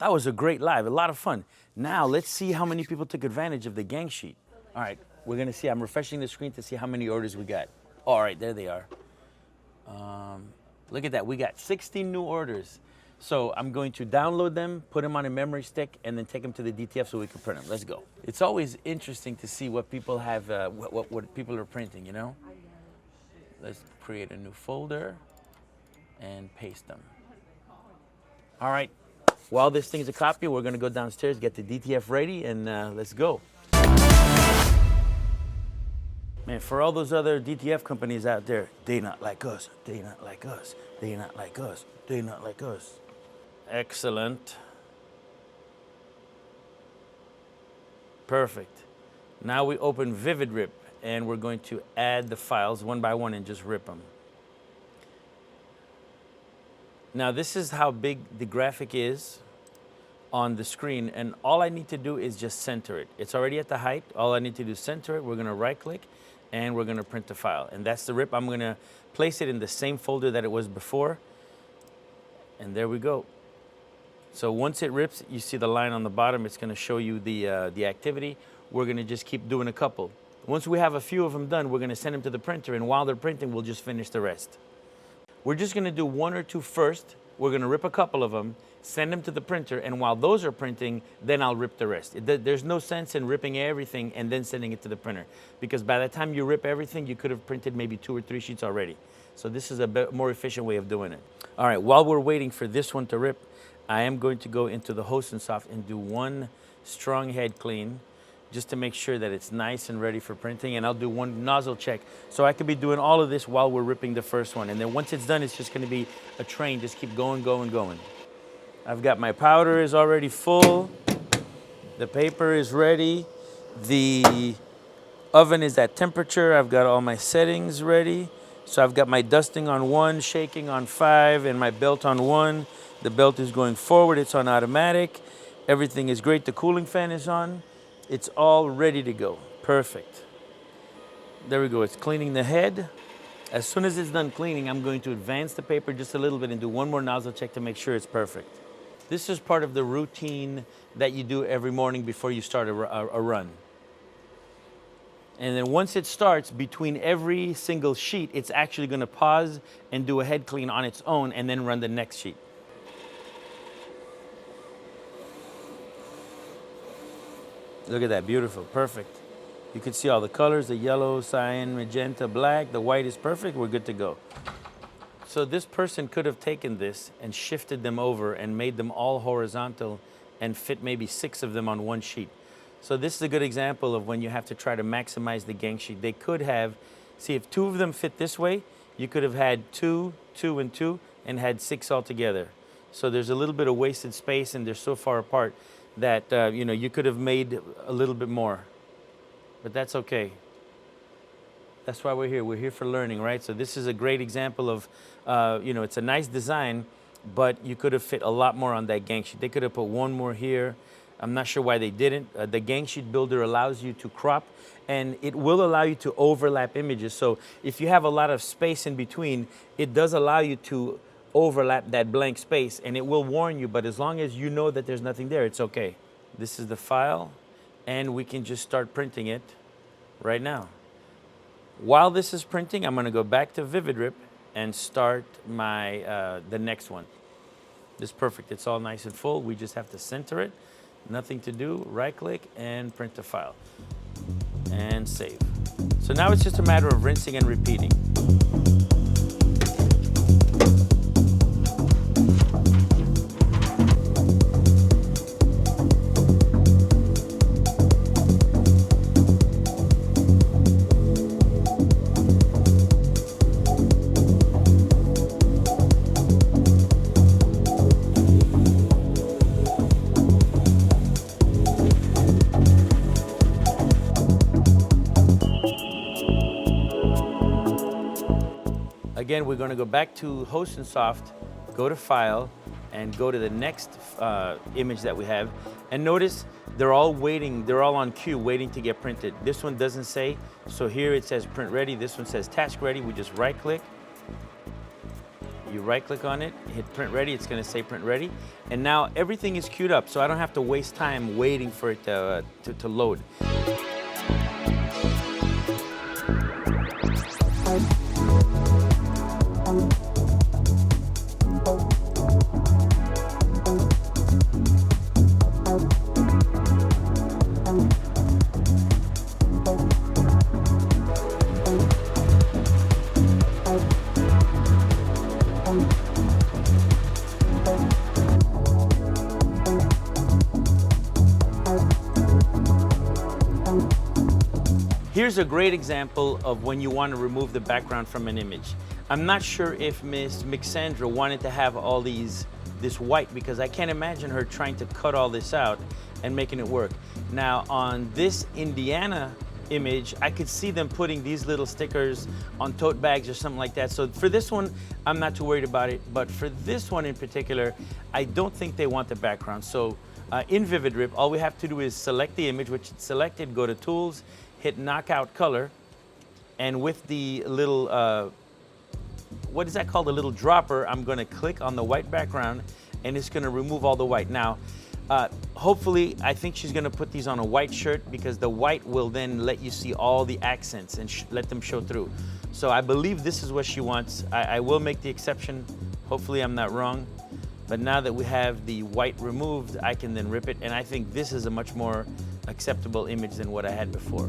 That was a great live, a lot of fun. Now let's see how many people took advantage of the gang sheet. All right, we're gonna see, I'm refreshing the screen to see how many orders we got. All right, there they are. Look at that, we got 16 new orders. So I'm going to download them, put them on a memory stick, and then take them to the DTF so we can print them. Let's go. It's always interesting to see what people have, what people are printing, you know? Let's create a new folder and paste them. All right, while this thing's a copy, we're gonna go downstairs, get the DTF ready, and let's go. Man, for all those other DTF companies out there, they not like us, they not like us, they not like us, they not like us. Excellent. Perfect. Now we open Vivid Rip, and we're going to add the files one by one and just rip them. Now this is how big the graphic is on the screen, and all I need to do is just center it. It's already at the height. All I need to do is center it. We're gonna right click and we're gonna print the file. And that's the rip. I'm gonna place it in the same folder that it was before. And there we go. So once it rips, you see the line on the bottom, it's gonna show you the activity. We're gonna just keep doing a couple. Once we have a few of them done, we're gonna send them to the printer, and while they're printing, we'll just finish the rest. We're just gonna do one or two first. We're gonna rip a couple of them, send them to the printer, and while those are printing, then I'll rip the rest. There's no sense in ripping everything and then sending it to the printer, because by the time you rip everything, you could have printed maybe 2 or 3 sheets already. So this is a bit more efficient way of doing it. All right, while we're waiting for this one to rip, I am going to go into the Host and Soft and do one strong head clean, just to make sure that it's nice and ready for printing, and I'll do one nozzle check. So I could be doing all of this while we're ripping the first one, and then once it's done, it's just gonna be a train, just keep going, going, going. I've got my powder is already full, the paper is ready, the oven is at temperature, I've got all my settings ready. So I've got my dusting on 1, shaking on 5, and my belt on 1. The belt is going forward, it's on automatic. Everything is great, the cooling fan is on. It's all ready to go, perfect. There we go, it's cleaning the head. As soon as it's done cleaning, I'm going to advance the paper just a little bit and do one more nozzle check to make sure it's perfect. This is part of the routine that you do every morning before you start a run. And then once it starts, between every single sheet, it's actually gonna pause and do a head clean on its own and then run the next sheet. Look at that, beautiful, perfect. You can see all the colors, the yellow, cyan, magenta, black, the white is perfect, we're good to go. So this person could have taken this and shifted them over and made them all horizontal and fit maybe 6 of them on one sheet. So this is a good example of when you have to try to maximize the gang sheet. They could have, see if 2 of them fit this way, you could have had 2, 2, and 2, and had 6 altogether. So there's a little bit of wasted space and they're so far apart that you know, you could have made a little bit more, but that's okay. That's why we're here. We're here for learning, right? So this is a great example of, you know, it's a nice design, but you could have fit a lot more on that gang sheet. They could have put 1 more here. I'm not sure why they didn't. The gang sheet builder allows you to crop, and it will allow you to overlap images. So if you have a lot of space in between, it does allow you to overlap that blank space, and it will warn you, but as long as you know that there's nothing there, it's okay. This is the file, and we can just start printing it right now. While this is printing, I'm gonna go back to Vivid Rip and start my, the next one. This is perfect, it's all nice and full. We just have to center it, nothing to do, right click and print the file, and save. So now it's just a matter of rinsing and repeating. Again, we're going to go back to Host and Soft, go to File, and go to the next image that we have. And notice they're all waiting, they're all on queue, waiting to get printed. This one doesn't say, so here it says print ready. This one says task ready. We just right click, You right click on it, hit print ready, it's gonna say print ready. And now everything is queued up, so I don't have to waste time waiting for it to load. Here's a great example of when you want to remove the background from an image. I'm not sure if Miss Mixandra wanted to have all this white, because I can't imagine her trying to cut all this out and making it work. Now on this Indiana image, I could see them putting these little stickers on tote bags or something like that. So for this one, I'm not too worried about it. But for this one in particular, I don't think they want the background. So in Vivid Rip, all we have to do is select the image, which it's selected, go to Tools, hit Knockout Color, and with the little, what is that called, the little dropper, I'm gonna click on the white background and it's gonna remove all the white. Now, hopefully, I think she's gonna put these on a white shirt because the white will then let you see all the accents and let them show through. So I believe this is what she wants. I will make the exception. Hopefully I'm not wrong. But now that we have the white removed, I can then rip it. And I think this is a much more acceptable image than what I had before.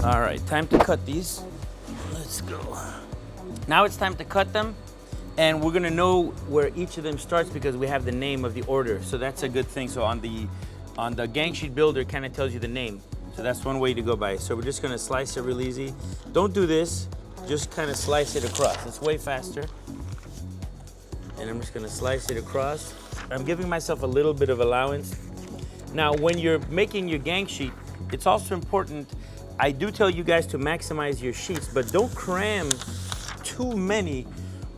All right, time to cut these. Let's go. Now it's time to cut them, and we're gonna know where each of them starts because we have the name of the order, so that's a good thing. So on the gang sheet builder, it kind of tells you the name. So that's one way to go by. So we're just gonna slice it real easy. Don't do this, just kind of slice it across. It's way faster. And I'm just gonna slice it across. I'm giving myself a little bit of allowance. Now, when you're making your gang sheet, it's also important, I do tell you guys to maximize your sheets, but don't cram too many,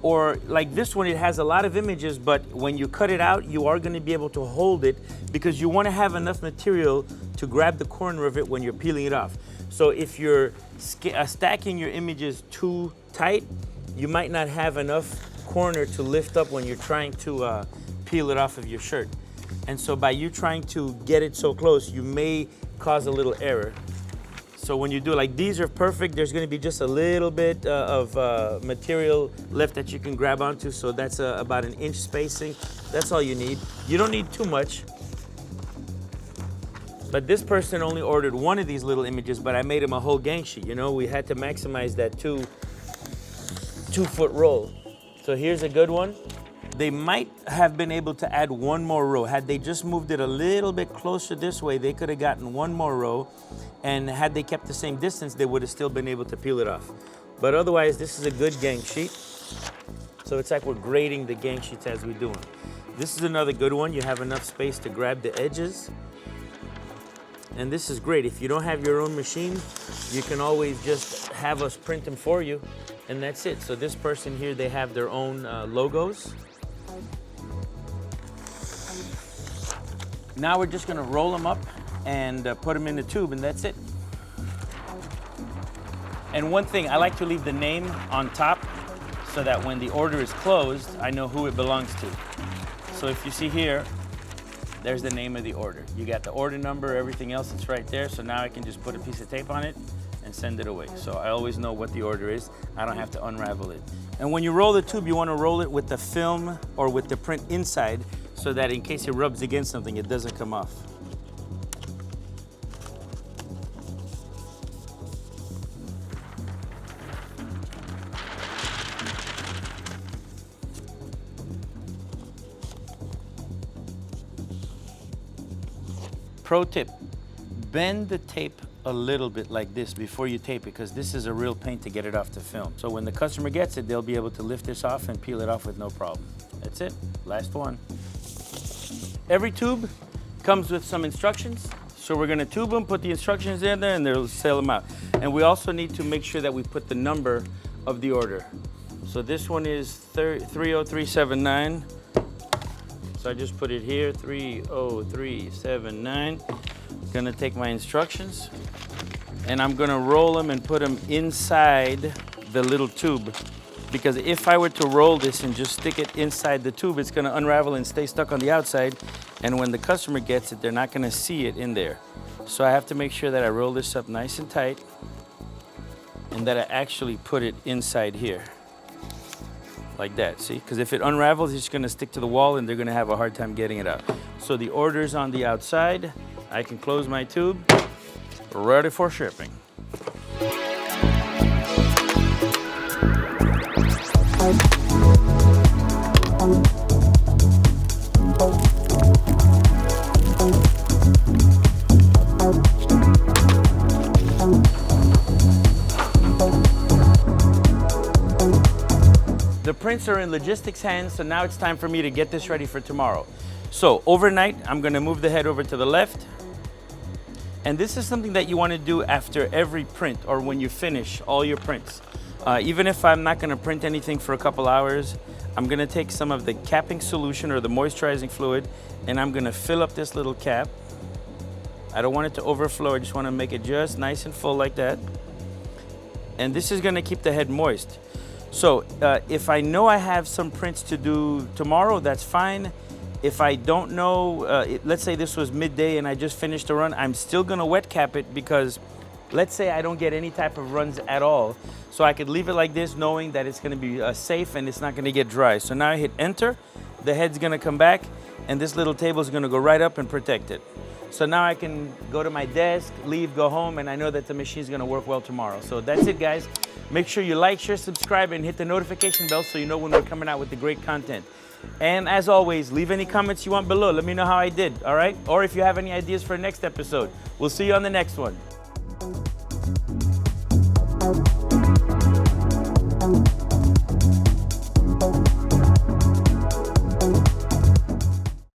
or like this one, it has a lot of images, but when you cut it out, you are gonna be able to hold it because you wanna have enough material to grab the corner of it when you're peeling it off. So if you're stacking your images too tight, you might not have enough corner to lift up when you're trying to peel it off of your shirt. And so by you trying to get it so close, you may cause a little error. So when you do, like these are perfect, there's gonna be just a little bit of material left that you can grab onto, so that's about an inch spacing. That's all you need. You don't need too much. But this person only ordered one of these little images, but I made him a whole gang sheet, you know? We had to maximize that 2-foot roll. So here's a good one. They might have been able to add one more row. Had they just moved it a little bit closer this way, they could have gotten one more row. And had they kept the same distance, they would have still been able to peel it off. But otherwise, this is a good gang sheet. So it's like we're grading the gang sheets as we do them. This is another good one. You have enough space to grab the edges. And this is great. If you don't have your own machine, you can always just have us print them for you. And that's it. So this person here, they have their own logos. Now we're just gonna roll them up and put them in the tube, and that's it. And one thing, I like to leave the name on top so that when the order is closed, I know who it belongs to. So if you see here, there's the name of the order. You got the order number, everything else, it's right there. So now I can just put a piece of tape on it and send it away. So I always know what the order is. I don't have to unravel it. And when you roll the tube, you wanna roll it with the film or with the print inside so that in case it rubs against something, it doesn't come off. Pro tip, bend the tape a little bit like this before you tape it, because this is a real pain to get it off the film. So when the customer gets it, they'll be able to lift this off and peel it off with no problem. That's it, last one. Every tube comes with some instructions. So we're gonna tube them, put the instructions in there, and they'll sail them out. And we also need to make sure that we put the number of the order. So this one is 30379. So I just put it here, 30379. Gonna take my instructions, and I'm gonna roll them and put them inside the little tube. Because if I were to roll this and just stick it inside the tube, it's gonna unravel and stay stuck on the outside. And when the customer gets it, they're not gonna see it in there. So I have to make sure that I roll this up nice and tight and that I actually put it inside here. Like that, see? Because if it unravels, it's gonna stick to the wall and they're gonna have a hard time getting it out. So the order's on the outside. I can close my tube, ready for shipping. The prints are in logistics hands, so now it's time for me to get this ready for tomorrow. So overnight, I'm gonna move the head over to the left. And this is something that you wanna do after every print or when you finish all your prints. Even if I'm not gonna print anything for a couple hours, I'm gonna take some of the capping solution or the moisturizing fluid, and I'm gonna fill up this little cap. I don't want it to overflow, I just wanna make it just nice and full like that. And this is gonna keep the head moist. So if I know I have some prints to do tomorrow, that's fine. If I don't know, let's say this was midday and I just finished a run, I'm still gonna wet cap it, because let's say I don't get any type of runs at all. So I could leave it like this knowing that it's gonna be safe and it's not gonna get dry. So now I hit enter, the head's gonna come back, and this little table is gonna go right up and protect it. So now I can go to my desk, leave, go home, and I know that the machine's gonna work well tomorrow. So that's it, guys. Make sure you like, share, subscribe, and hit the notification bell so you know when we're coming out with the great content. And as always, leave any comments you want below. Let me know how I did, all right? Or if you have any ideas for next episode. We'll see you on the next one.